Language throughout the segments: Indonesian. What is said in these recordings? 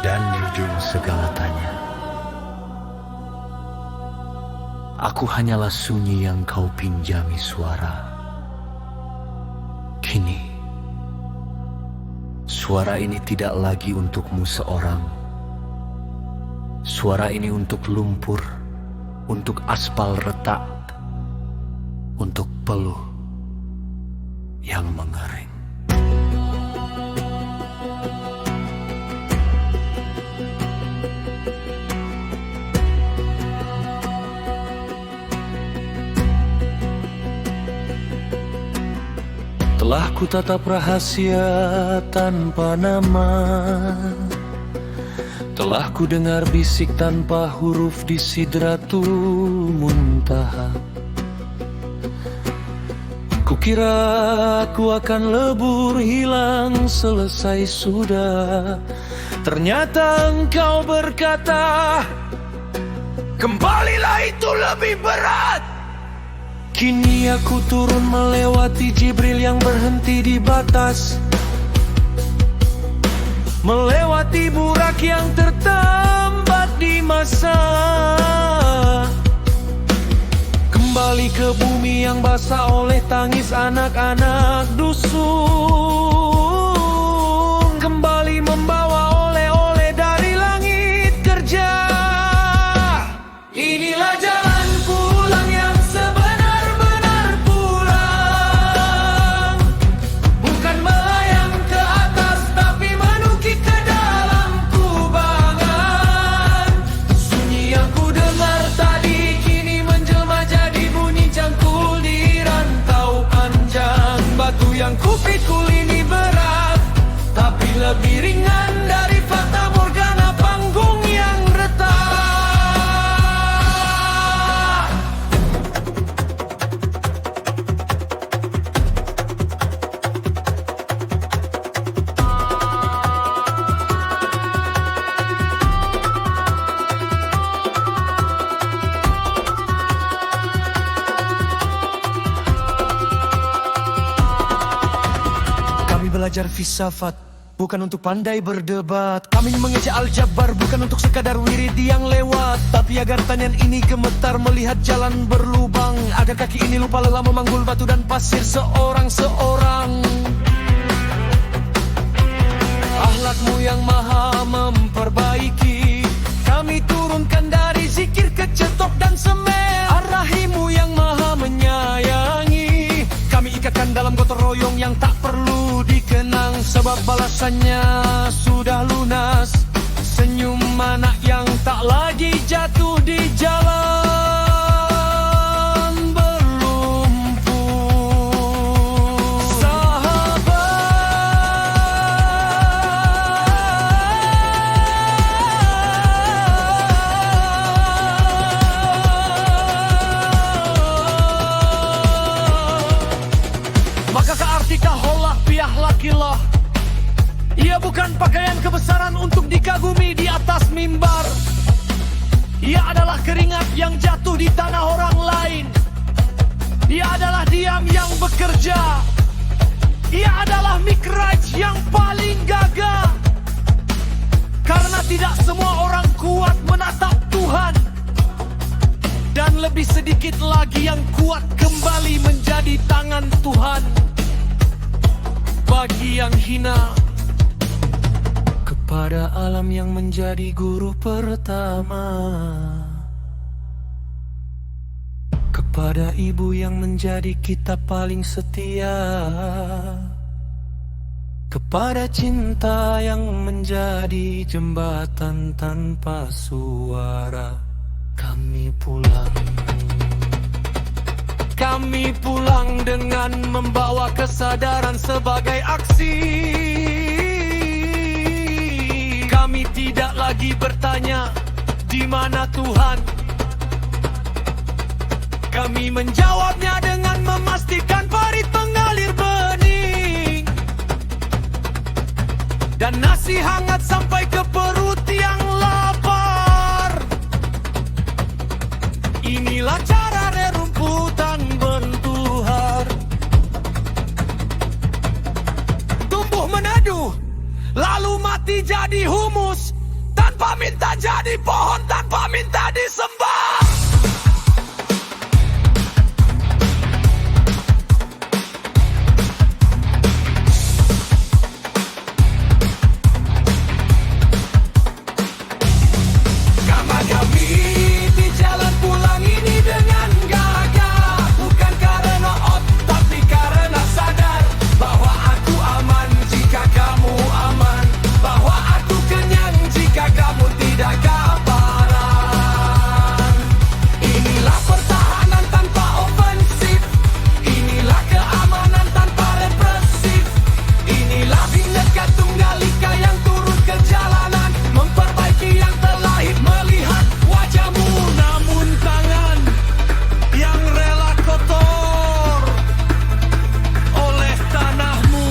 dan ujung segala tanya. Aku hanyalah sunyi yang kau pinjami suara. Kini, suara ini tidak lagi untukmu seorang. Suara ini untuk lumpur, untuk aspal retak, untuk peluh yang mengering. Telah ku tatap rahasia tanpa nama, telah ku dengar bisik tanpa huruf di Sidratul Muntaha. Kukira aku akan lebur hilang selesai sudah. Ternyata engkau berkata, kembalilah, itu lebih berat. Kini aku turun melewati Jibril yang berhenti di batas, melewati burak yang tertambat di masa. Kembali ke bumi yang basah oleh tangis anak-anak dusun. Kembali membawa oleh-oleh dari langit kerja. Inilah jalan pulang yang sebenar-benar pulang. Bukan melayang ke atas, tapi menukik ke dalam kubangan. Sunyi yang ku dengar tadi kini menjelma jadi bunyi cangkul di rantau panjang. Batu yang kupikul ini berat, tapi lebih ringan dari fata morgana panggung yang retak. Kami belajar filsafat, bukan untuk pandai berdebat. Kami mengeja Al-Jabbar, bukan untuk sekadar wirid yang lewat, tapi agar tanian ini gemetar melihat jalan berlubang. Agar kaki ini lupa lelah memanggul batu dan pasir seorang-seorang. Akhlakmu yang maha memperbaiki, kami turunkan dari zikir ke cetok dan semer. Ar-Rahimu yang maha menyayangi, kami ikatkan dalam gotong royong yang tak perlu dikenang, sebab balasannya sudah lunas. Senyum anak yang tak lagi jatuh di jalan berlumpur. Makakah artikah holah biahlakillah? Ia bukan pakaian kebesaran untuk dikagumi di atas mimbar. Ia adalah keringat yang jatuh di tanah orang lain. Ia adalah diam yang bekerja. Ia adalah mikraj yang paling gagah. Karena tidak semua orang kuat menatap Tuhan, dan lebih sedikit lagi yang kuat kembali menjadi tangan Tuhan bagi yang hina. Kepada alam yang menjadi guru pertama, kepada ibu yang menjadi kitab paling setia, kepada cinta yang menjadi jembatan tanpa suara, kami pulang. Kami pulang dengan membawa kesadaran sebagai aksi. Kami tidak lagi bertanya di mana Tuhan. Kami menjawabnya dengan memastikan parit mengalir bening, dan nasi hangat sampai ke perut yang lapar. Inilah cara rerumputan bentuhar tumbuh meneduh, lalu mati jadi humus. minta jadi pohon tanpa minta disembah. Kami di jalan pulang ini dengan gagah, bukan karena otak tapi karena sadar bahwa aku aman jika kamu aman, bahwa aku kenyang jika kamu tidak kelaparan. Inilah pertahanan tanpa ofensif, inilah keamanan tanpa represif, inilah Bhinneka Tunggal Ika yang turun ke jalanan memperbaiki yang terlahir melihat wajahmu. Namun tangan yang rela kotor oleh tanahmu.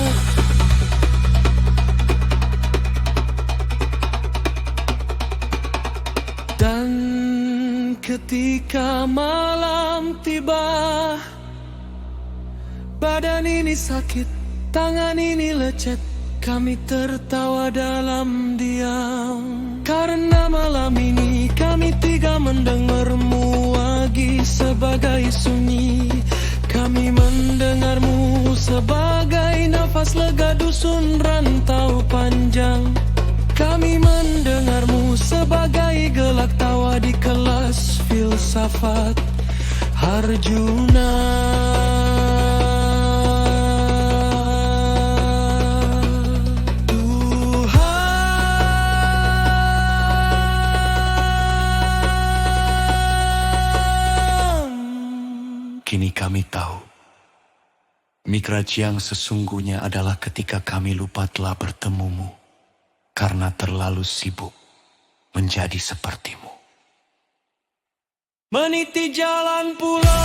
Dan ketika malam tiba, badan ini sakit, tangan ini lecet, kami tertawa dalam diam. Karena malam ini kami tiga mendengarmu lagi sebagai sunyi. Kami mendengarmu sebagai nafas lega dusun rantau panjang. Kami mendengarmu sebagai gelak tawa di kelas filsafat Harjuna. Kini kami tahu, mikraj yang sesungguhnya adalah ketika kami lupa telah bertemumu, karena terlalu sibuk menjadi sepertimu. Meniti jalan pulang.